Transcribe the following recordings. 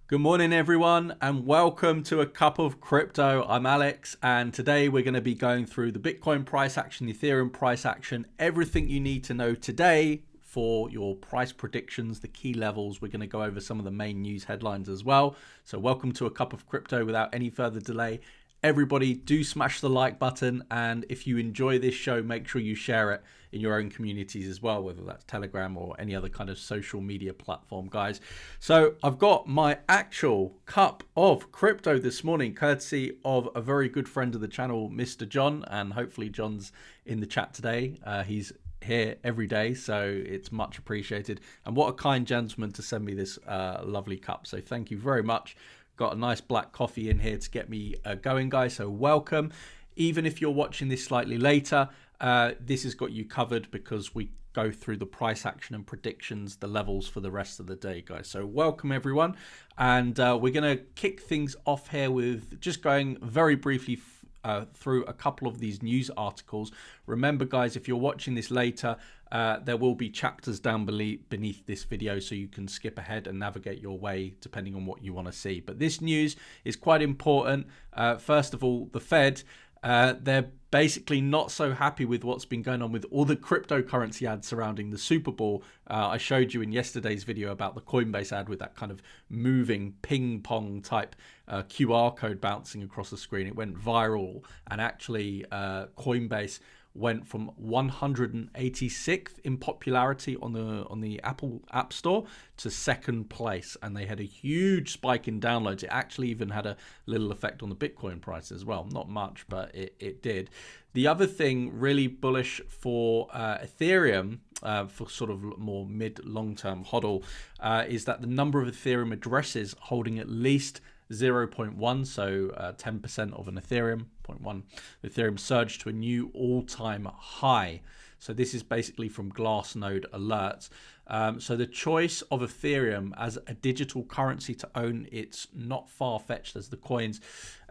Good morning, everyone, and welcome to A Cup of Crypto. I'm Alex, and today we're going to be going through the Bitcoin price action, the Ethereum price action, everything you need to know today for your price predictions, the key levels. We're going to go over some of the main news headlines as well. So welcome to A Cup of Crypto. Without any further delay, everybody do smash the like button, and if you enjoy this show, make sure you share it in your own communities as well, whether that's Telegram or any other kind of social media platform, guys. So I've got my actual cup of crypto this morning, courtesy of a very good friend of the channel, Mr. John, and hopefully John's in the chat today. He's here every day, so it's much appreciated, and what a kind gentleman to send me this lovely cup, so thank you very much. Got a nice black coffee in here to get me going, guys, so welcome. Even if you're watching this slightly later, this has got you covered because we go through the price action and predictions, the levels for the rest of the day, guys. So welcome, everyone. And we're going to kick things off here with just going very briefly through a couple of these news articles. Remember, guys, if you're watching this later, there will be chapters down beneath this video, so you can skip ahead and navigate your way depending on what you want to see. But this news is quite important. First of all, the Fed, they're basically not so happy with what's been going on with all the cryptocurrency ads surrounding the Super Bowl. I showed you in yesterday's video about the Coinbase ad with that kind of moving ping pong type QR code bouncing across the screen. It went viral, and actually Coinbase went from 186th in popularity on the Apple App Store to second place, and they had a huge spike in downloads. It actually even had a little effect on the Bitcoin price as well. Not much, but it did. The other thing really bullish for Ethereum, for sort of more mid-long-term hodl, is that the number of Ethereum addresses holding at least 0.1, so 10% of an Ethereum, 0.1 Ethereum surged to a new all-time high. So this is basically from Glassnode alerts. So the choice of Ethereum as a digital currency to own, it's not far-fetched as the coins.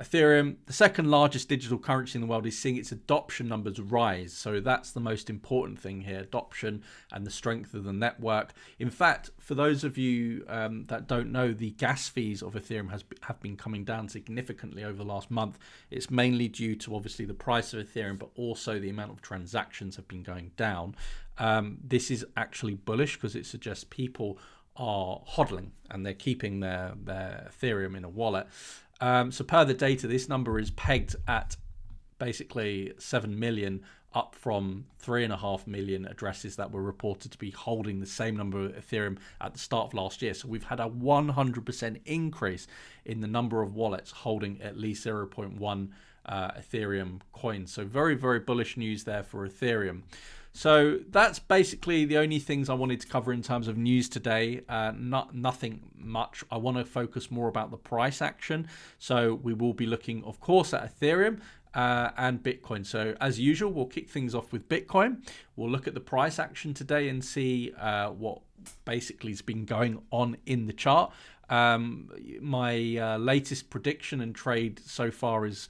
Ethereum, the second largest digital currency in the world, is seeing its adoption numbers rise. So that's the most important thing here, adoption and the strength of the network. In fact, for those of you that don't know, the gas fees of Ethereum have been coming down significantly over the last month. It's mainly due to obviously the price of Ethereum, but also the amount of transactions have been going down. This is actually bullish because it suggests people are hodling and they're keeping their Ethereum in a wallet. So per the data, this number is pegged at basically 7 million, up from 3.5 million addresses that were reported to be holding the same number of Ethereum at the start of last year. So we've had a 100% increase in the number of wallets holding at least 0.1 Ethereum coins. So very, very bullish news there for Ethereum. So that's basically the only things I wanted to cover in terms of news today. Nothing much. I want to focus more about the price action. So we will be looking, of course, at Ethereum and Bitcoin. So as usual, we'll kick things off with Bitcoin. We'll look at the price action today and see what basically has been going on in the chart. My latest prediction and trade so far is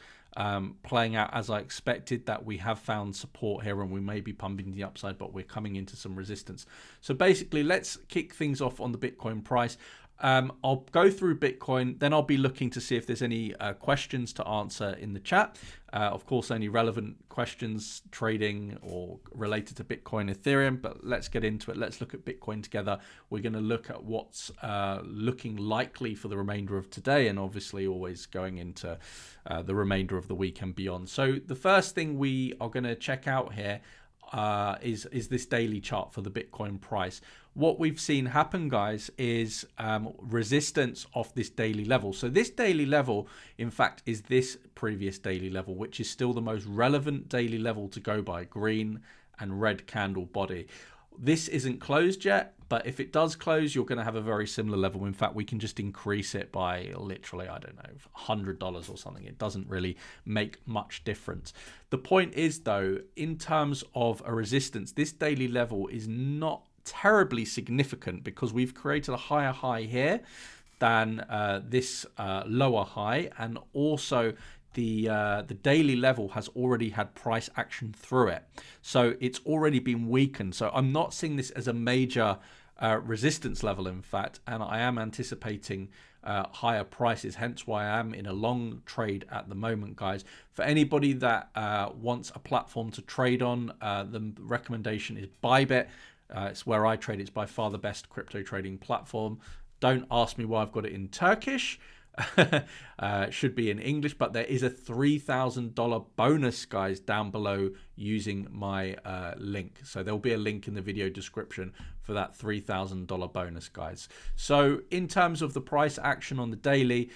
playing out as I expected, that we have found support here and we may be pumping the upside, but we're coming into some resistance. So basically, let's kick things off on the Bitcoin price. I'll go through Bitcoin, then I'll be looking to see if there's any questions to answer in the chat. Of course, any relevant questions, trading or related to Bitcoin, Ethereum, but let's get into it. Let's look at Bitcoin together. We're going to look at what's looking likely for the remainder of today, and obviously always going into the remainder of the week and beyond. So the first thing we are going to check out here is this daily chart for the Bitcoin price. What we've seen happen, guys, is resistance off this daily level. So this daily level, in fact, is this previous daily level, which is still the most relevant daily level to go by, green and red candle body. This isn't closed yet, but if it does close, you're going to have a very similar level. In fact, we can just increase it by literally, I don't know, $100 or something. It doesn't really make much difference. The point is, though, in terms of a resistance, this daily level is not terribly significant because we've created a higher high here than this lower high, and also the daily level has already had price action through it, so it's already been weakened. So I'm not seeing this as a major resistance level, in fact, and I am anticipating higher prices, hence why I am in a long trade at the moment, guys. For anybody that wants a platform to trade on, the recommendation is Bybit. It's where I trade. It's by far the best crypto trading platform. Don't ask me why I've got it in Turkish. Should be in English, but there is a $3,000 bonus, guys, down below using my link. So there'll be a link in the video description for that $3,000 bonus, guys. So in terms of the price action on the daily,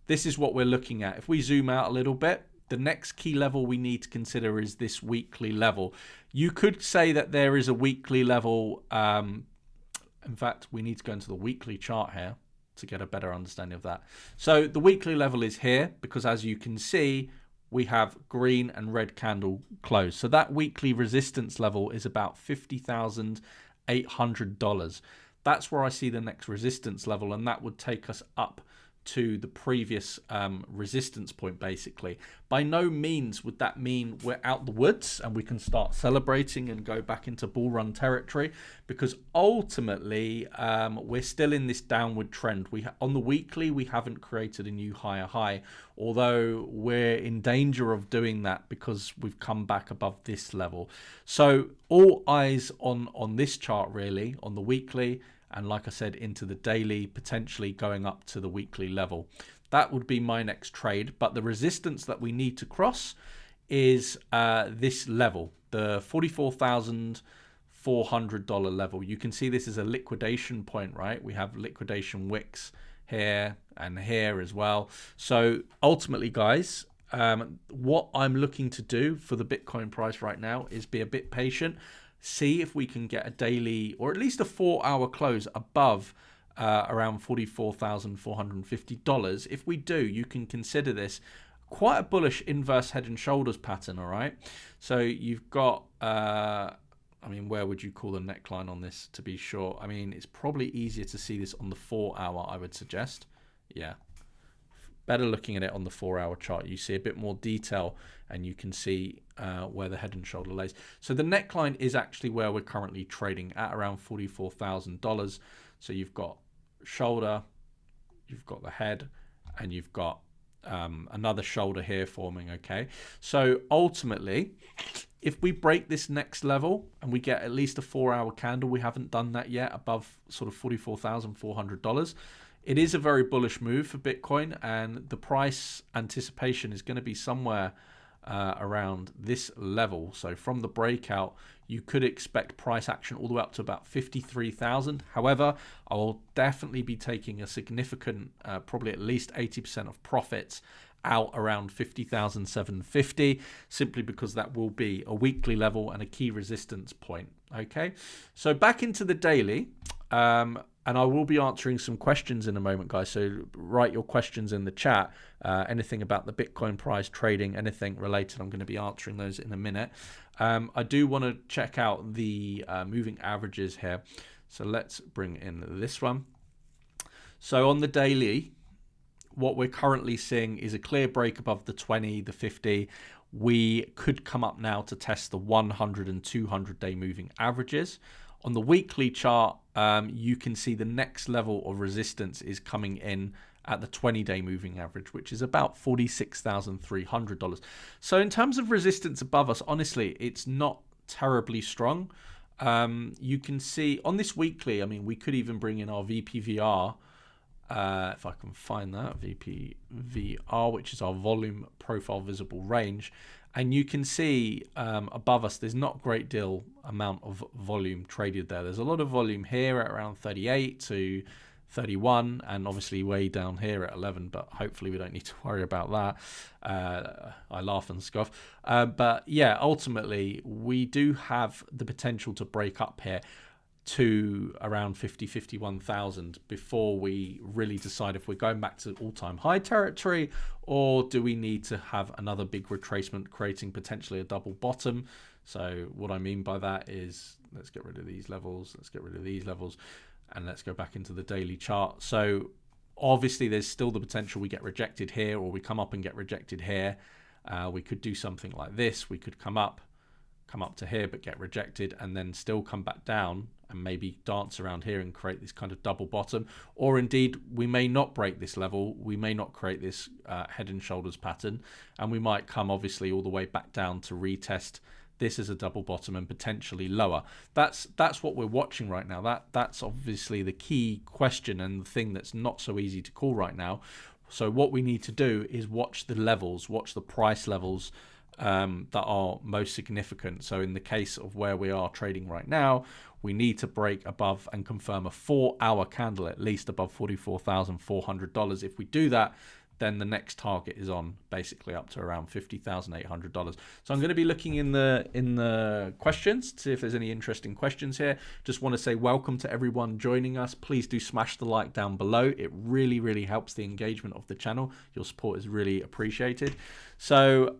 this is what we're looking at. If we zoom out a little bit, the next key level we need to consider is this weekly level. You could say that there is a weekly level. In fact, we need to go into the weekly chart here to get a better understanding of that. So the weekly level is here because, as you can see, we have green and red candle close. So that weekly resistance level is about $50,800. That's where I see the next resistance level, and that would take us up to the previous resistance point, basically. By no means would that mean we're out the woods and we can start celebrating and go back into bull run territory, because ultimately we're still in this downward trend. On the weekly, we haven't created a new higher high, although we're in danger of doing that because we've come back above this level. So all eyes on this chart, really, on the weekly, and like I said, into the daily, potentially going up to the weekly level. That would be my next trade. But the resistance that we need to cross is this level, the $44,400 level. You can see this is a liquidation point, right? We have liquidation wicks here and here as well. So ultimately, guys, what I'm looking to do for the Bitcoin price right now is be a bit patient. See if we can get a daily or at least a 4-hour close above around $44,450. If we do, you can consider this quite a bullish inverse head and shoulders pattern, all right? So you've got, I mean, where would you call the neckline on this to be short? I mean, it's probably easier to see this on the 4-hour, I would suggest. Yeah. Better looking at it on the 4-hour chart. You see a bit more detail and you can see where the head and shoulder lays. So the neckline is actually where we're currently trading at around $44,000. So you've got shoulder, you've got the head, and you've got another shoulder here forming, okay? So ultimately, if we break this next level and we get at least a 4-hour candle, we haven't done that yet, above sort of $44,400, it is a very bullish move for Bitcoin, and the price anticipation is going to be somewhere around this level. So from the breakout, you could expect price action all the way up to about 53,000. However, I will definitely be taking a significant, probably at least 80% of profits out around 50,750, simply because that will be a weekly level and a key resistance point. Okay, so back into the daily. And I will be answering some questions in a moment, guys. So write your questions in the chat. Anything about the Bitcoin price, trading, anything related, I'm going to be answering those in a minute. I do want to check out the moving averages here. So let's bring in this one. So on the daily, what we're currently seeing is a clear break above the 20, the 50. We could come up now to test the 100 and 200-day moving averages. On the weekly chart, you can see the next level of resistance is coming in at the 20-day moving average, which is about $46,300. So in terms of resistance above us, honestly, it's not terribly strong. You can see on this weekly, I mean, we could even bring in our VPVR, if I can find that, VPVR, which is our volume profile visible range. And you can see above us, there's not a great deal amount of volume traded there. There's a lot of volume here at around 38 to 31, and obviously way down here at 11, but hopefully we don't need to worry about that. I laugh and scoff. But yeah, ultimately, we do have the potential to break up here to around 51,000 before we really decide if we're going back to all-time high territory, or do we need to have another big retracement, creating potentially a double bottom. So what I mean by that is, let's get rid of these levels, let's get rid of these levels, and let's go back into the daily chart. So obviously there's still the potential we get rejected here, or we come up and get rejected here. We could do something like this. We could come up to here but get rejected, and then still come back down and maybe dance around here and create this kind of double bottom, or indeed we may not break this level, we may not create this head and shoulders pattern, and we might come obviously all the way back down to retest this as a double bottom and potentially lower. That's what we're watching right now. That's obviously the key question and the thing that's not so easy to call right now. So what we need to do is watch the levels, watch the price levels that are most significant. So in the case of where we are trading right now, we need to break above and confirm a 4-hour candle at least above $44,400. If we do that, then the next target is on basically up to around $50,800. So I'm going to be looking in the questions to see if there's any interesting questions here. Just want to say welcome to everyone joining us. Please do smash the like down below. It really helps the engagement of the channel. Your support is really appreciated. So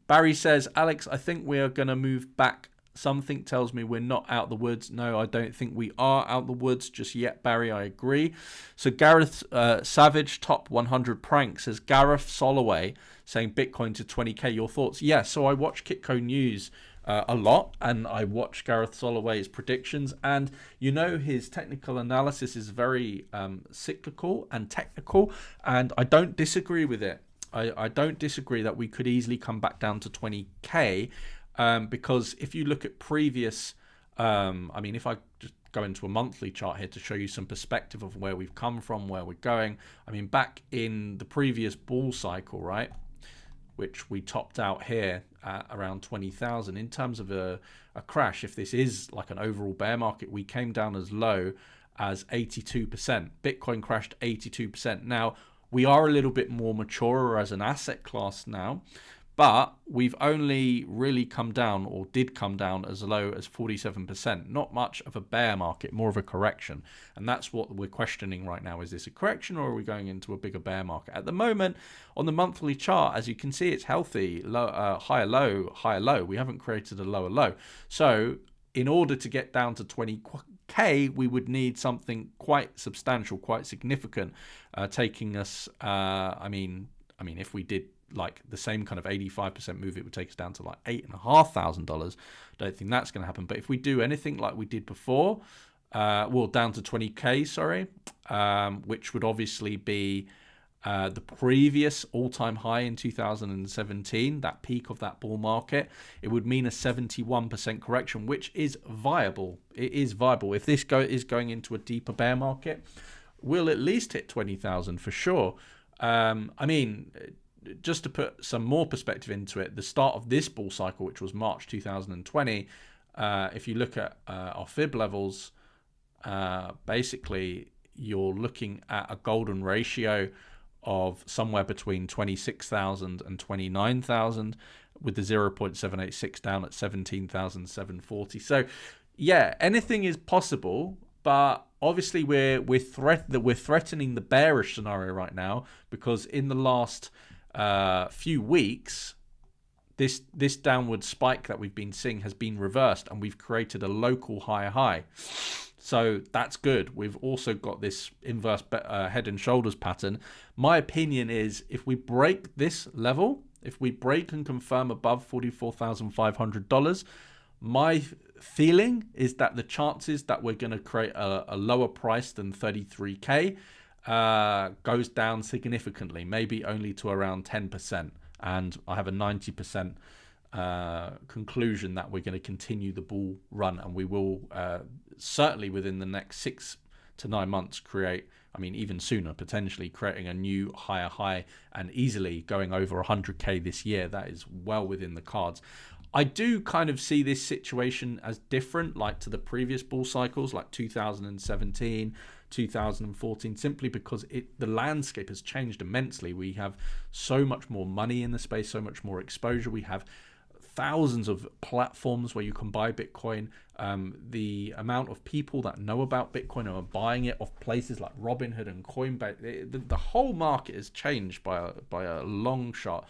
Barry says, Alex, I think we are going to move back. Something tells me we're not out the woods. No, I don't think we are out the woods just yet, Barry. I agree. So Gareth Savage, top 100 prank, says Gareth Soloway saying Bitcoin to 20K. Your thoughts? Yeah, so I watch Kitco News a lot, and I watch Gareth Soloway's predictions, and you know his technical analysis is very cyclical and technical, and I don't disagree with it. I don't disagree that we could easily come back down to 20K. Because if you look at previous, I mean, if I just go into a monthly chart here to show you some perspective of where we've come from, where we're going. I mean, back in the previous bull cycle, right, which we topped out here at around 20,000 in terms of a crash. If this is like an overall bear market, we came down as low as 82%. Bitcoin crashed 82%. Now, we are a little bit more mature as an asset class now, but we've only really come down, or did come down, as low as 47%. Not much of a bear market, more of a correction. And that's what we're questioning right now. Is this a correction, or are we going into a bigger bear market? At the moment, on the monthly chart, as you can see, it's healthy. Higher low, higher low. We haven't created a lower low. So in order to get down to 20K, we would need something quite substantial, quite significant, taking us, I mean, if we did like the same kind of 85% move, it would take us down to like $8,500. Don't think that's going to happen. But if we do anything like we did before, well, down to 20K, sorry, which would obviously be the previous all-time high in 2017, that peak of that bull market, it would mean a 71% correction, which is viable. It is viable. If this is going into a deeper bear market, we'll at least hit 20,000 for sure. I mean, just to put some more perspective into it, the start of this bull cycle, which was March 2020, if you look at our FEB levels, basically you're looking at a golden ratio of somewhere between 26,000 and 29,000, with the 0.786 down at 17,740. So yeah, anything is possible, but obviously we're threatening the bearish scenario right now, because in the last few weeks, this downward spike that we've been seeing has been reversed, and we've created a local higher high. So that's good. We've also got this inverse head and shoulders pattern. My opinion is, if we break this level, if we break and confirm above $44,500, my feeling is that the chances that we're going to create a lower price than 33K goes down significantly, maybe only to around 10%. And I have a 90% conclusion that we're going to continue the bull run, and we will certainly within the next 6 to 9 months create, I mean even sooner, potentially creating a new higher high and easily going over 100K this year. That is well within the cards. I do kind of see this situation as different, like to the previous bull cycles, like 2017, 2014, simply because the landscape has changed immensely. We have so much more money in the space, so much more exposure. We have thousands of platforms where you can buy Bitcoin. The amount of people that know about Bitcoin and are buying it off places like Robinhood and Coinbase, the whole market has changed by a long shot.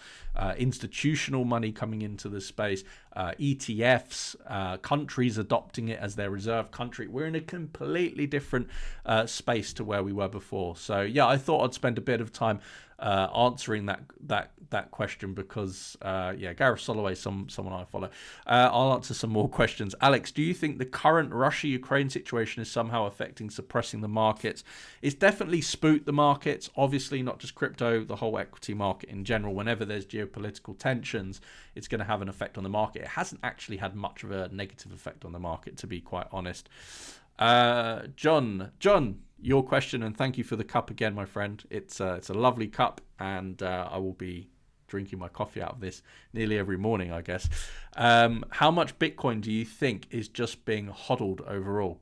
Institutional money coming into the space, ETFs, countries adopting it as their reserve country. We're in a completely different space to where we were before. So yeah, I thought I'd spend a bit of time answering that question, because yeah, Gareth Soloway, someone I follow. I'll answer some more questions. Alex, do you think the current Russia-Ukraine situation is somehow affecting, suppressing the markets? It's definitely spooked the markets, obviously not just crypto, the whole equity market in general. Whenever there's geopolitical tensions, it's going to have an effect on the market. It hasn't actually had much of a negative effect on the market, to be quite honest. John, your question, and thank you for the cup again, my friend. It's a lovely cup, and I will be drinking my coffee out of this nearly every morning, I guess. How much Bitcoin do you think is just being hodled overall?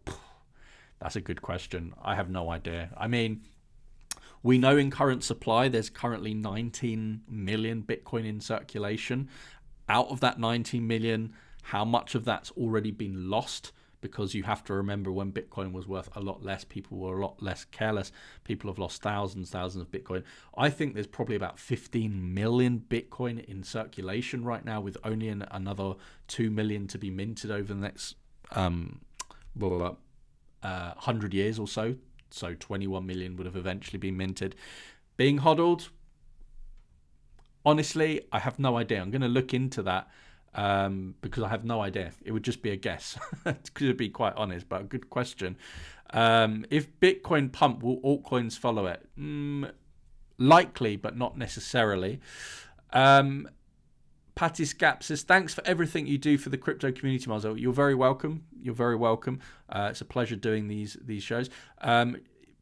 That's a good question. I have no idea. I mean, we know in current supply, there's currently 19 million Bitcoin in circulation. Out of that 19 million, how much of that's already been lost? Because you have to remember, when Bitcoin was worth a lot less, people were a lot less careless. People have lost thousands of Bitcoin. I think there's probably about 15 million Bitcoin in circulation right now, with only another 2 million to be minted over the next 100 years or so. So 21 million would have eventually been minted. Being hodled? Honestly, I have no idea. I'm going to look into that. Because I have no idea. It would just be a guess, to be quite honest, but a good question. If Bitcoin pump, will altcoins follow it? Likely, but not necessarily. Patty Scap says, thanks for everything you do for the crypto community, Marzell. You're very welcome. You're very welcome. It's a pleasure doing these shows.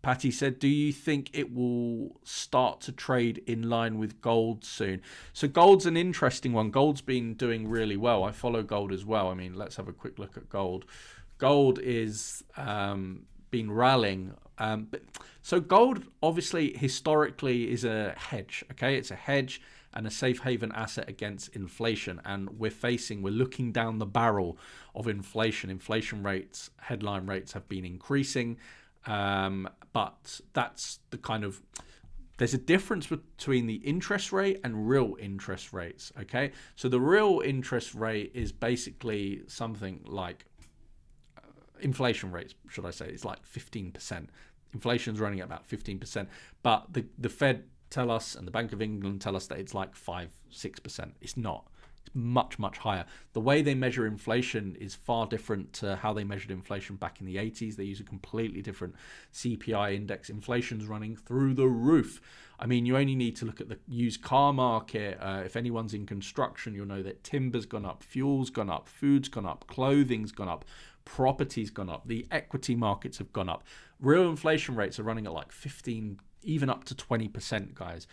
Patty said, do you think it will start to trade in line with gold soon? So gold's an interesting one. Gold's been doing really well. I follow gold as well. I mean, let's have a quick look at gold. Gold is been rallying. So gold, obviously, historically is a hedge. Okay, it's a hedge and a safe haven asset against inflation. And we're looking down the barrel of inflation. Inflation rates, headline rates have been increasing. But that's the kind of, there's a difference between the interest rate and real interest rates. Okay, so the real interest rate is basically something like inflation rates, should I say? It's like 15%. Inflation's running at about 15%, but the Fed tell us, and the Bank of England tell us, that it's like 5-6%. It's not. Much higher. The way they measure inflation is far different to how they measured inflation back in the 80s. They use a completely different CPI index. Inflation's running through the roof. I mean, you only need to look at the used car market. If anyone's in construction, you'll know that timber's gone up, fuel's gone up, food's gone up, clothing's gone up, property's gone up, the equity markets have gone up. Real inflation rates are running at like 15, even up to 20%, guys.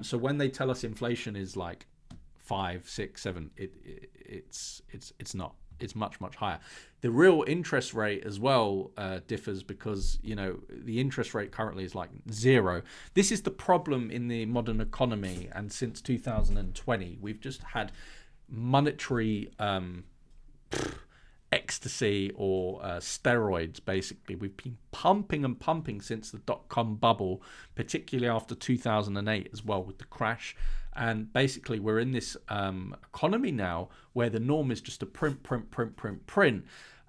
So when they tell us inflation is like 5, 6, 7, it's not. It's much higher. The real interest rate as well differs, because, you know, the interest rate currently is like 0. This is the problem in the modern economy, and since 2020 we've just had monetary ecstasy, or steroids. Basically, we've been pumping since the dot-com bubble, particularly after 2008 as well, with the crash. And basically we're in this economy now where the norm is just to print.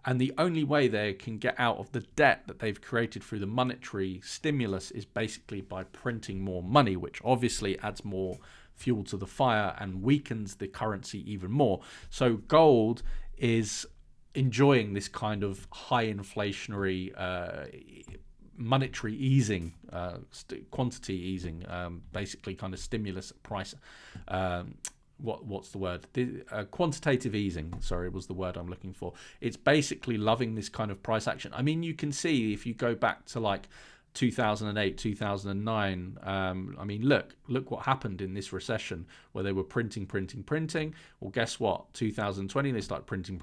And the only way they can get out of the debt that they've created through the monetary stimulus is basically by printing more money, which obviously adds more fuel to the fire and weakens the currency even more. So gold is enjoying this kind of high inflationary monetary easing, quantity easing, basically kind of stimulus price. What's the word? Quantitative easing, sorry, was the word I'm looking for. It's basically loving this kind of price action. I mean, you can see if you go back to like 2008, 2009, I mean, look what happened in this recession where they were printing. Well, guess what? 2020, they started printing.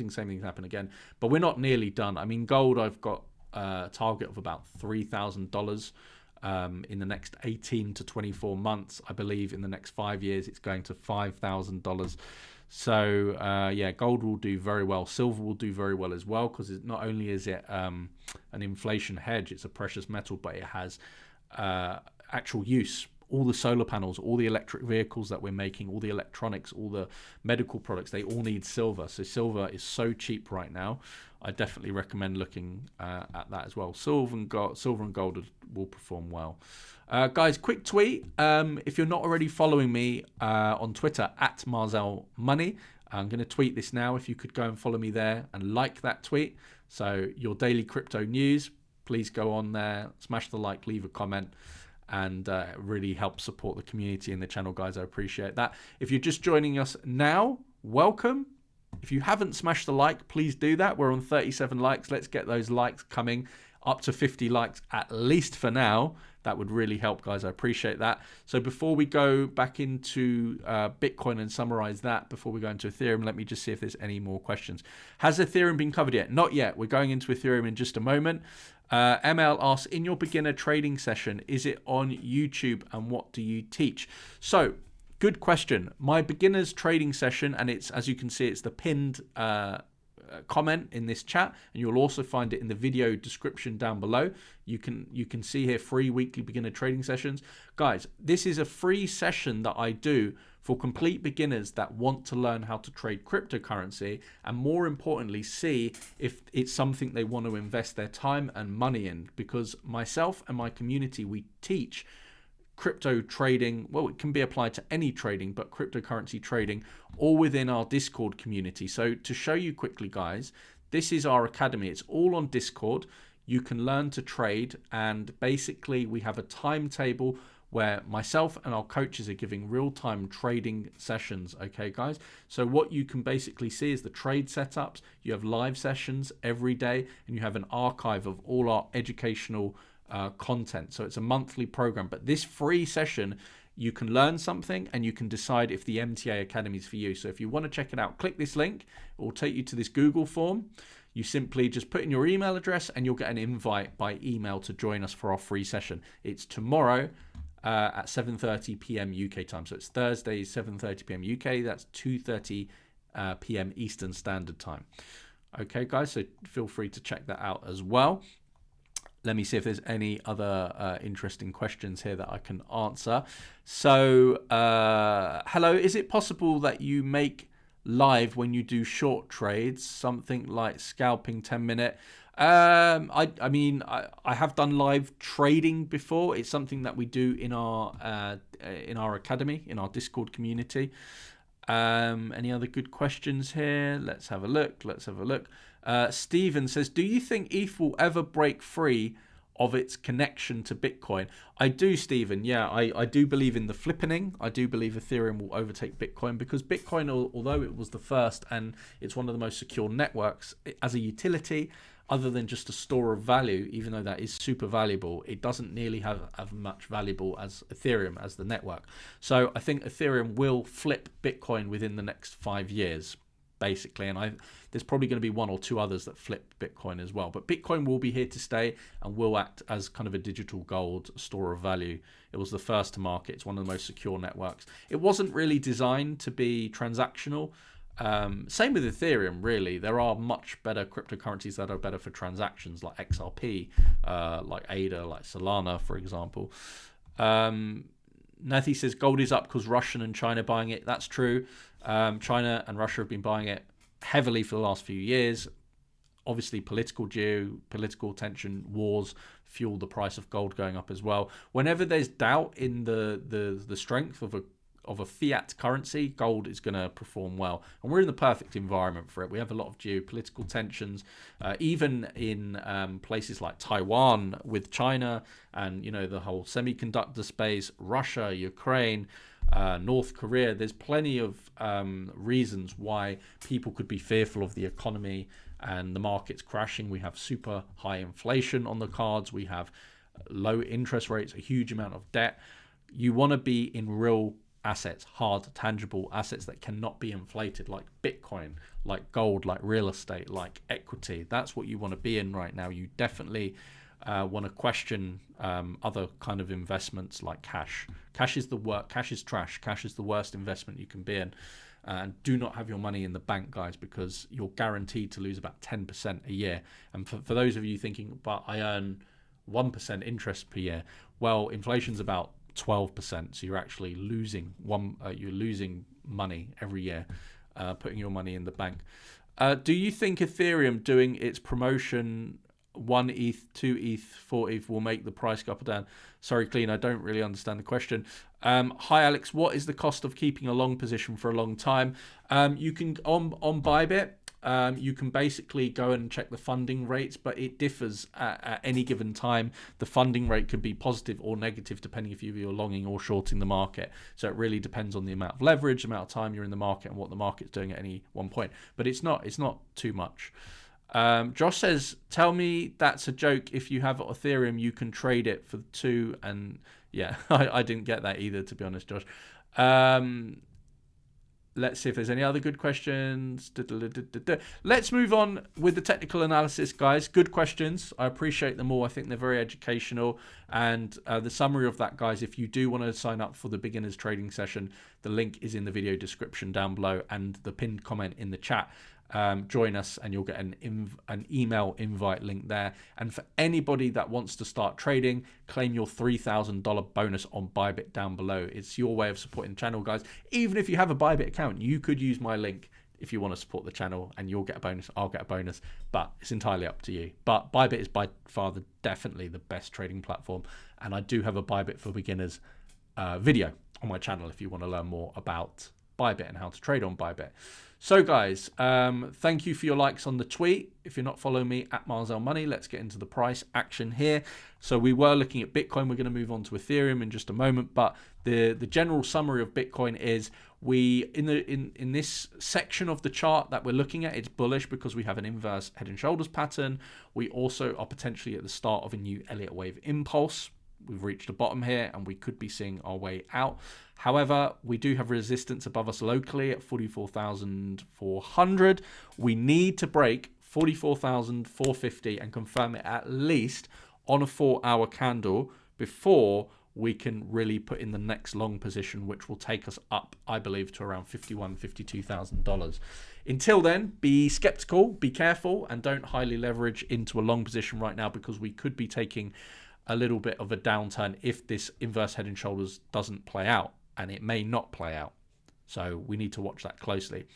Same thing happened again. But we're not nearly done. I mean, gold, I've got a target of about $3,000 in the next 18 to 24 months. I believe in the next 5 years, it's going to $5,000. So yeah, gold will do very well. Silver will do very well as well, because not only is it an inflation hedge, it's a precious metal, but it has actual use. All the solar panels, all the electric vehicles that we're making, all the electronics, all the medical products, they all need silver. So silver is so cheap right now. I definitely recommend looking at that as well. Silver and gold will perform well. Guys, quick tweet. If you're not already following me on Twitter, @MarzelMoney, I'm going to tweet this now. If you could go and follow me there and like that tweet. So your daily crypto news, please go on there, smash the like, leave a comment, and it really helps support the community and the channel, guys. I appreciate that. If you're just joining us now, welcome. If you haven't smashed the like, please do that. We're on 37 likes. Let's get those likes coming up to 50 likes at least for now. That would really help, guys. I appreciate that. So before we go back into Bitcoin and summarize that, before we go into Ethereum, let me just see if there's any more questions. Has Ethereum been covered yet? Not yet. We're going into Ethereum in just a moment. ML asks, in your beginner trading session, is it on YouTube, and what do you teach? So good question. My beginners trading session, and it's, as you can see, it's the pinned comment in this chat, and you'll also find it in the video description down below. You can see here free weekly beginner trading sessions. Guys, this is a free session that I do for complete beginners that want to learn how to trade cryptocurrency, and more importantly, see if it's something they want to invest their time and money in, because myself and my community, we teach crypto trading. Well, it can be applied to any trading, but cryptocurrency trading, all within our Discord community. So to show you quickly, guys, this is our academy. It's all on Discord. You can learn to trade, and basically we have a timetable where myself and our coaches are giving real-time trading sessions. Okay, guys? So what you can basically see is the trade setups. You have live sessions every day, and you have an archive of all our educational content. So it's a monthly program, but this free session, you can learn something and you can decide if the MTA Academy is for you. So if you want to check it out, click this link. It will take you to this Google form. You simply just put in your email address and you'll get an invite by email to join us for our free session. It's tomorrow at 7:30 p.m. UK time. So it's Thursday, 7:30 p.m. UK. That's 2:30 p.m. Eastern Standard Time. Okay, guys, so feel free to check that out as well. Let me see if there's any other interesting questions here that I can answer. So, hello, is it possible that you make live when you do short trades, something like scalping 10-minute? I mean, I have done live trading before. It's something that we do in our academy, in our Discord community. Any other good questions here? Let's have a look. Steven says, do you think ETH will ever break free of its connection to Bitcoin? I do, Steven. Yeah, I do believe in the flippening. I do believe Ethereum will overtake Bitcoin, because Bitcoin, although it was the first and it's one of the most secure networks, as a utility, other than just a store of value, even though that is super valuable, it doesn't nearly have much valuable as Ethereum, as the network. So I think Ethereum will flip Bitcoin within the next 5 years, basically, and there's probably going to be one or two others that flip Bitcoin as well. But Bitcoin will be here to stay and will act as kind of a digital gold store of value. It was the first to market. It's one of the most secure networks. It wasn't really designed to be transactional. Same with Ethereum, really. There are much better cryptocurrencies that are better for transactions, like XRP, like ADA, like Solana, for example. Nathy says gold is up because Russia and China are buying it. That's true. China and Russia have been buying it heavily for the last few years. Obviously, geopolitical tension, wars fuel the price of gold going up as well. Whenever there's doubt in the strength of a fiat currency, gold is going to perform well, and we're in the perfect environment for it. We have a lot of geopolitical tensions, even in places like Taiwan with China, and the whole semiconductor space, Russia, Ukraine, North Korea. There's plenty of reasons why people could be fearful of the economy and the markets crashing. We have super high inflation on the cards. We have low interest rates, a huge amount of debt. You want to be in real assets, hard, tangible assets that cannot be inflated, like Bitcoin, like gold, like real estate, like equity. That's what you want to be in right now. You definitely want to question other kind of investments like cash. Cash is trash. Cash is the worst investment you can be in. And do not have your money in the bank, guys, because you're guaranteed to lose about 10% a year. And for those of you thinking, but I earn 1% interest per year, well, inflation's about 12%, so you're actually losing you're losing money every year, putting your money in the bank. Do you think Ethereum doing its promotion 1 ETH, 2 ETH, 4 ETH will make the price go up or down? Sorry, Clean, I don't really understand the question. Hi, Alex. What is the cost of keeping a long position for a long time? You can, on Bybit, you can basically go and check the funding rates, but it differs at any given time. The funding rate could be positive or negative depending if you're longing or shorting the market. So it really depends on the amount of leverage, the amount of time you're in the market, and what the market's doing at any one point. But it's not too much. Josh says, tell me that's a joke. If you have Ethereum, you can trade it for 2. And yeah, I didn't get that either, to be honest, Josh. Let's see if there's any other good questions. Let's move on with the technical analysis, guys. Good questions. I appreciate them all. I think they're very educational. And the summary of that, guys, if you do want to sign up for the beginners trading session, the link is in the video description down below and the pinned comment in the chat. Join us and you'll get an email invite link there. And for anybody that wants to start trading, claim your $3,000 bonus on Bybit down below. It's your way of supporting the channel, guys. Even if you have a Bybit account, you could use my link if you want to support the channel, and you'll get a bonus, I'll get a bonus, but it's entirely up to you. But Bybit is by far definitely the best trading platform, and I do have a Bybit for beginners video on my channel if you want to learn more about Bybit and how to trade on Bybit. So guys, thank you for your likes on the tweet. If you're not following me at Marzell Money, let's get into the price action here. So we were looking at Bitcoin. We're going to move on to Ethereum in just a moment, but the general summary of Bitcoin is in this section of the chart that we're looking at, it's bullish because we have an inverse head and shoulders pattern. We also are potentially at the start of a new Elliott wave impulse. We've reached a bottom here and we could be seeing our way out. However, we do have resistance above us locally at 44,400. We need to break 44,450 and confirm it at least on a 4-hour candle before we can really put in the next long position, which will take us up, I believe, to around $51,000, $52,000. Until then, be skeptical, be careful, and don't highly leverage into a long position right now, because we could be taking a little bit of a downturn if this inverse head and shoulders doesn't play out, and it may not play out. So we need to watch that closely.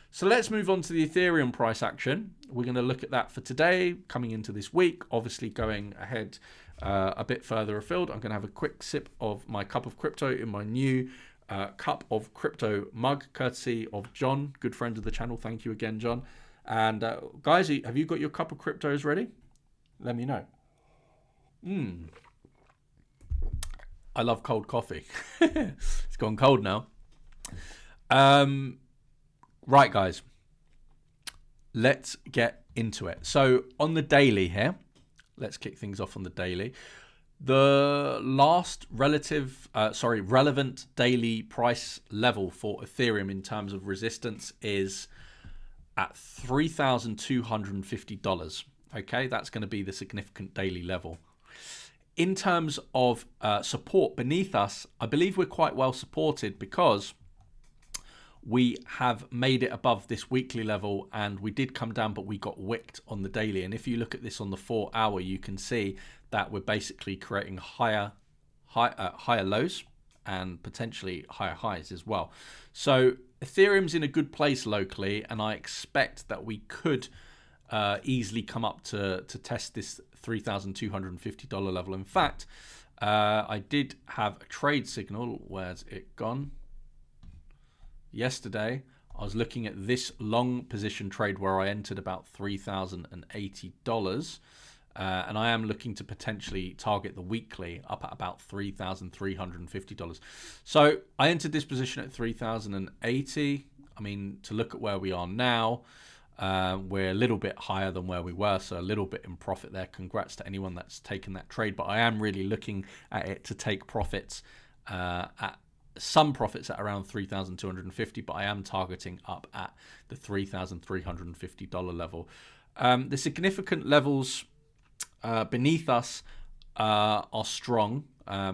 So let's move on to the Ethereum price action. We're going to look at that for today, coming into this week, obviously going ahead a bit further afield. I'm going to have a quick sip of my cup of crypto in my new cup of crypto mug, courtesy of John, good friend of the channel. Thank you again, John. And guys, have you got your cup of cryptos ready? Let me know. I love cold coffee. It's gone cold now. Right, guys, let's get into it. So on the daily here, let's kick things off on the daily. The last relevant daily price level for Ethereum in terms of resistance is at $3,250. Okay, that's going to be the significant daily level. In terms of support beneath us, I believe we're quite well supported because we have made it above this weekly level, and we did come down, but we got wicked on the daily. And if you look at this on the 4-hour, you can see that we're basically creating higher lows and potentially higher highs as well. So Ethereum's in a good place locally, and I expect that we could easily come up to test this $3,250 level. In fact, I did have a trade signal. Where's it gone? Yesterday, I was looking at this long position trade where I entered about $3,080. And I am looking to potentially target the weekly up at about $3,350. So I entered this position at $3,080. I mean, to look at where we are now, we're a little bit higher than where we were, so a little bit in profit there. Congrats to anyone that's taken that trade, but I am really looking at it to take profits at some profits at around $3,250, but I am targeting up at the $3,350 level. The significant levels beneath us are strong.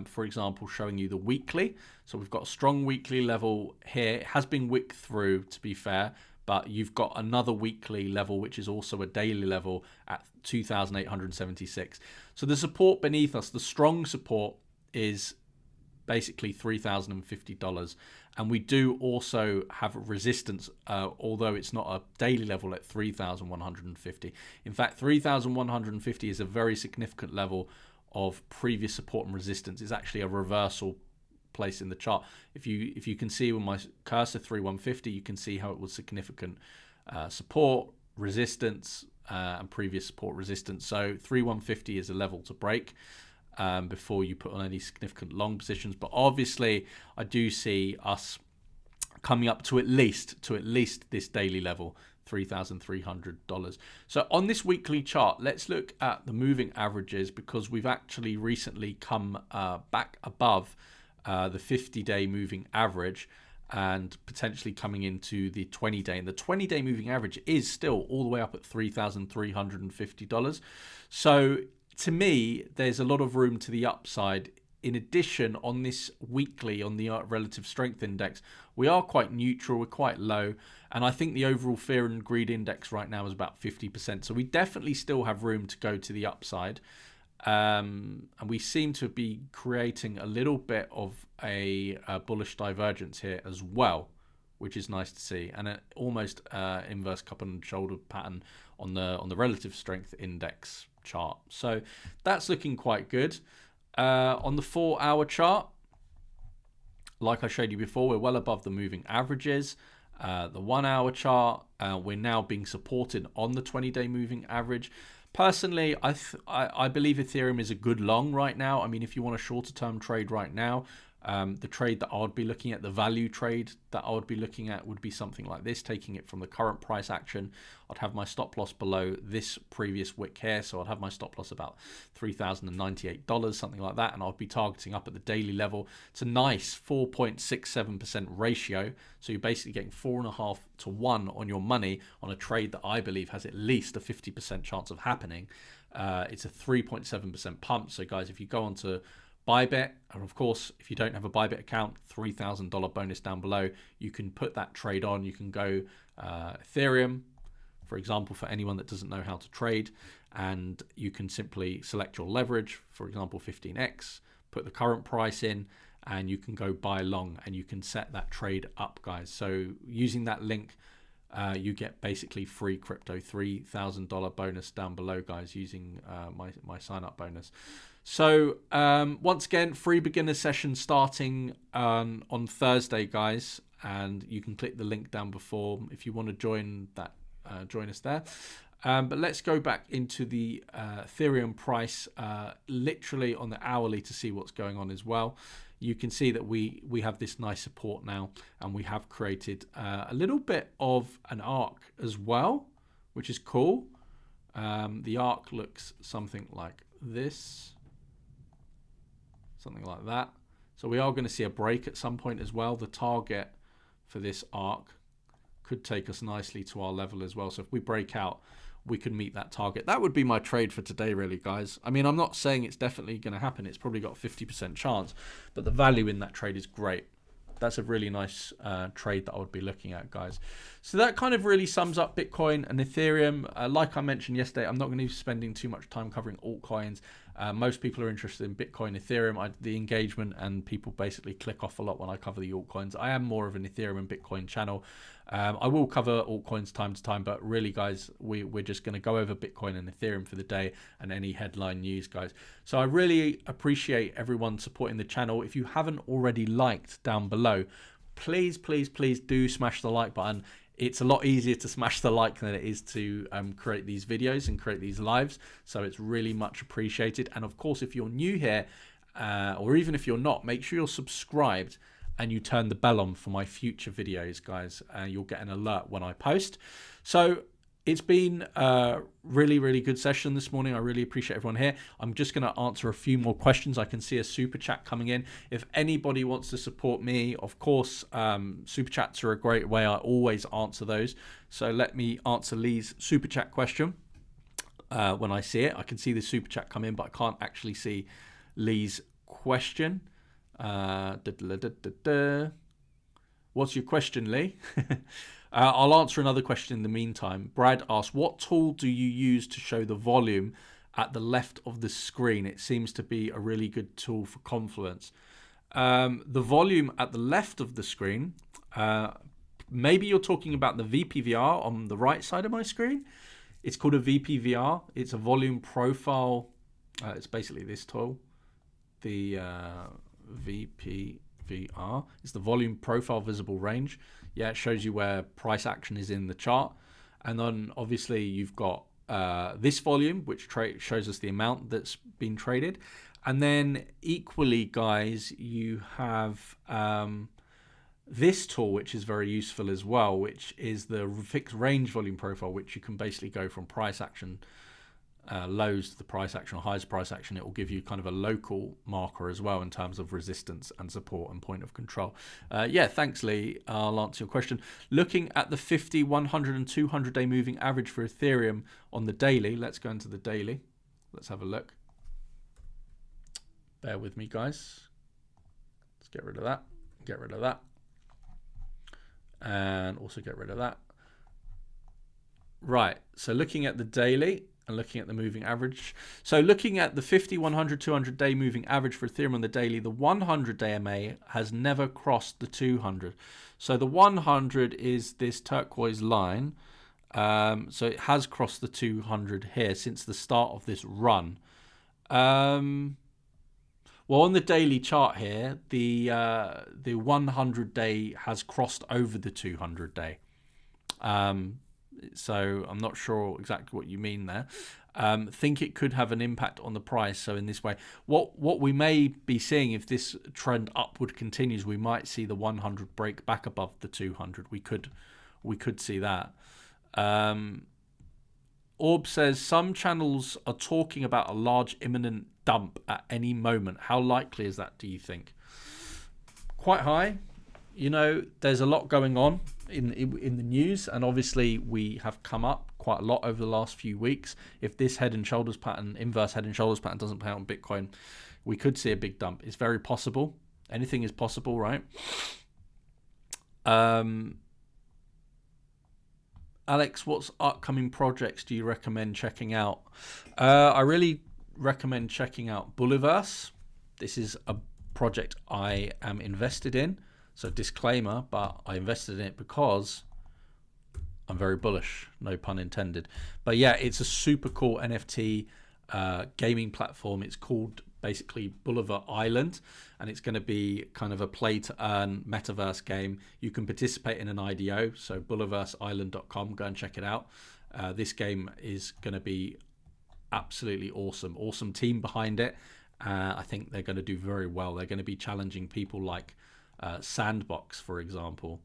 For example, showing you the weekly. So we've got a strong weekly level here. It has been wicked through, to be fair, but you've got another weekly level, which is also a daily level at 2,876. So the support beneath us, the strong support, is basically $3,050. And we do also have a resistance, although it's not a daily level, at 3,150. In fact, 3,150 is a very significant level of previous support and resistance. It's actually a reversal place in the chart. If you can see with my cursor 3,150, you can see how it was significant support, resistance, and previous support, resistance. So 3,150 is a level to break before you put on any significant long positions. But obviously I do see us coming up to at least this daily level, $3,300. So on this weekly chart, let's look at the moving averages, because we've actually recently come back above the 50-day moving average, and potentially coming into the 20-day. And the 20-day moving average is still all the way up at $3,350. So to me, there's a lot of room to the upside. In addition, on this weekly, on the relative strength index, we are quite neutral, we're quite low. And I think the overall fear and greed index right now is about 50%. So we definitely still have room to go to the upside. And we seem to be creating a little bit of a bullish divergence here as well, which is nice to see, and an almost inverse cup and shoulder pattern on the relative strength index chart. So that's looking quite good. On the 4-hour chart, like I showed you before, we're well above the moving averages. The 1-hour chart, we're now being supported on the 20-day moving average. Personally, I believe Ethereum is a good long right now. I mean, if you want a shorter term trade right now, the trade that I would be looking at, the value trade that I would be looking at, would be something like this, taking it from the current price action. I'd have my stop loss below this previous wick here, so I'd have my stop loss about $3,098, something like that, and I'd be targeting up at the daily level. It's a nice 4.67% ratio, so you're basically getting 4.5 to 1 on your money on a trade that I believe has at least a 50% chance of happening. It's a 3.7% pump. So guys, if you go on to Bybit, and of course, if you don't have a Bybit account, $3,000 bonus down below. You can put that trade on. You can go Ethereum, for example, for anyone that doesn't know how to trade, and you can simply select your leverage, for example, 15x, put the current price in, and you can go buy long, and you can set that trade up, guys. So using that link, you get basically free crypto, $3,000 bonus down below, guys, using my sign up bonus. So once again, free beginner session starting on Thursday, guys, and you can click the link down before if you want to join that. Join us there. But let's go back into the Ethereum price, literally on the hourly, to see what's going on as well. You can see that we have this nice support now, and we have created a little bit of an arc as well, which is cool. The arc looks something like this. Something like that. So we are going to see a break at some point as well. The target for this arc could take us nicely to our level as well. So if we break out, we can meet that target. That would be my trade for today, really, guys. I mean, I'm not saying it's definitely going to happen. It's probably got a 50% chance, but the value in that trade is great. That's a really nice trade that I would be looking at, guys. So that kind of really sums up Bitcoin and Ethereum. Like I mentioned yesterday, I'm not going to be spending too much time covering altcoins. Most people are interested in Bitcoin, Ethereum, the engagement, and people basically click off a lot when I cover the altcoins. I am more of an Ethereum and Bitcoin channel. I will cover altcoins time to time, but really, guys, we're just going to go over Bitcoin and Ethereum for the day and any headline news, guys. So I really appreciate everyone supporting the channel. If you haven't already liked down below, please do smash the like button. It's a lot easier to smash the like than it is to create these videos and create these lives. So it's really much appreciated. And of course, if you're new here, or even if you're not, make sure you're subscribed and you turn the bell on for my future videos, guys. You'll get an alert when I post. So it's been a really good session this morning. I really appreciate everyone here. I'm just going to answer a few more questions. I can see a super chat coming in. If anybody wants to support me, of course, super chats are a great way. I always answer those. So let me answer Lee's super chat question when I see it. I can see the super chat come in, but I can't actually see Lee's question. What's your question, Lee? I'll answer another question in the meantime. Brad asks, what tool do you use to show the volume at the left of the screen? It seems to be a really good tool for Confluence. the volume at the left of the screen, maybe you're talking about the VPVR on the right side of my screen. It's called a VPVR. It's a volume profile. It's basically this tool, the VPVR. It's the volume profile visible range. Yeah, it shows you where price action is in the chart. And then obviously you've got this volume, which shows us the amount that's been traded. And then equally, guys, you have this tool, which is very useful as well, which is the fixed range volume profile, which you can basically go from price action lows to the price action or highs to price action. It will give you kind of a local marker as well in terms of resistance and support and point of control. Yeah, thanks, Lee. I'll answer your question. Looking at the 50, 100, and 200-day moving average for Ethereum on the daily, let's go into the daily. Let's have a look. Bear with me, guys. Let's get rid of that. Get rid of that. And also get rid of that. Right, so looking at the daily and looking at the moving average. So looking at the 50, 100, 200-day moving average for Ethereum on the daily, the 100-day MA has never crossed the 200. So the 100 is this turquoise line. So it has crossed the 200 here since the start of this run. Well, on the daily chart here, the 100-day has crossed over the 200-day. So I'm not sure exactly what you mean there. Think it could have an impact on the price. So in this way, what we may be seeing, if this trend upward continues, we might see the 100 break back above the 200. We could see that. Orb says some channels are talking about a large imminent dump at any moment. How likely is that, do you think? Quite high. You know, there's a lot going on in the news, and obviously we have come up quite a lot over the last few weeks. If this head and shoulders pattern, inverse head and shoulders pattern, doesn't play out on Bitcoin, we could see a big dump. It's very possible. Anything is possible, right? Alex, what's upcoming projects do you recommend checking out? I really recommend checking out Bulliverse. This is a project I am invested in. So disclaimer, but I invested in it because I'm very bullish, no pun intended. But yeah, it's a super cool NFT gaming platform. It's called basically Bulliver Island, and it's going to be kind of a play to earn metaverse game. You can participate in an IDO, so bulliverseisland.com, go and check it out. This game is going to be absolutely awesome. Awesome team behind it. I think they're going to do very well. They're going to be challenging people like Sandbox, for example.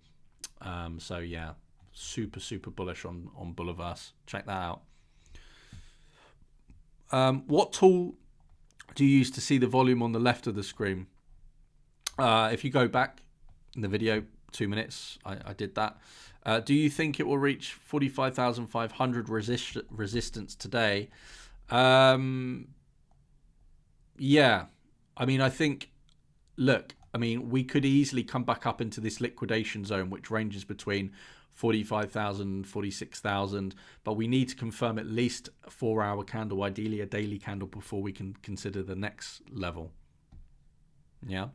So yeah, super bullish on Bulliverse. Check that out. What tool do you use to see the volume on the left of the screen? If you go back in the video 2 minutes, I did that. Do you think it will reach 45,500 resistance today? Yeah, I mean, I think, look, I mean, we could easily come back up into this liquidation zone, which ranges between 45,000, 46,000, but we need to confirm at least a 4-hour candle, ideally a daily candle, before we can consider the next level. Yeah,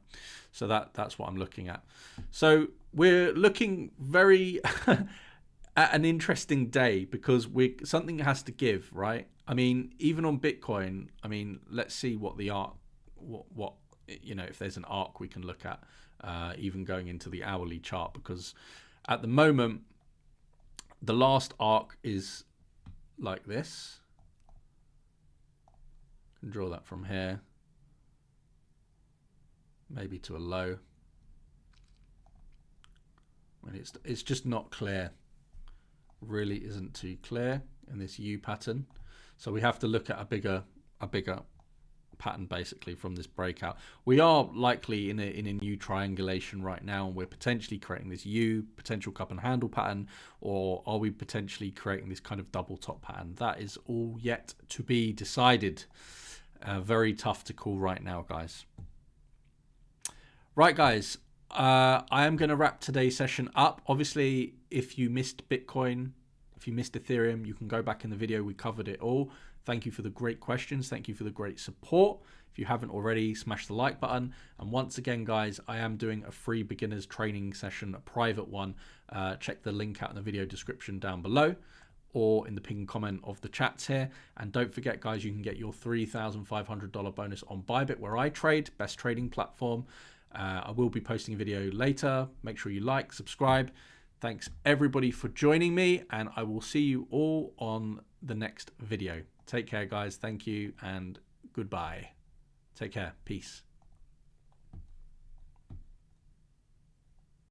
so that's what I'm looking at. So we're looking very at an interesting day, because something has to give, right? I mean, even on Bitcoin, I mean, let's see what the arc, what you know, if there's an arc we can look at, even going into the hourly chart, because at the moment the last arc is like this. Can draw that from here, maybe to a low. And it's just not clear, really isn't too clear in this U pattern. So we have to look at a bigger pattern basically from this breakout. We are likely in a new triangulation right now, and we're potentially creating this U potential cup and handle pattern, or are we potentially creating this kind of double top pattern? That is all yet to be decided. Very tough to call right now, guys. Right, guys, I am going to wrap today's session up. Obviously, if you missed Bitcoin, if you missed Ethereum, you can go back in the video. We covered it all. Thank you for the great questions. Thank you for the great support. If you haven't already, smash the like button. And once again, guys, I am doing a free beginners training session, a private one. Check the link out in the video description down below or in the pinned comment of the chats here. And don't forget, guys, you can get your $3,500 bonus on Bybit, where I trade, best trading platform. I will be posting a video later. Make sure you like, subscribe. Thanks everybody for joining me, and I will see you all on the next video. Take care, guys. Thank you and goodbye. Take care. Peace.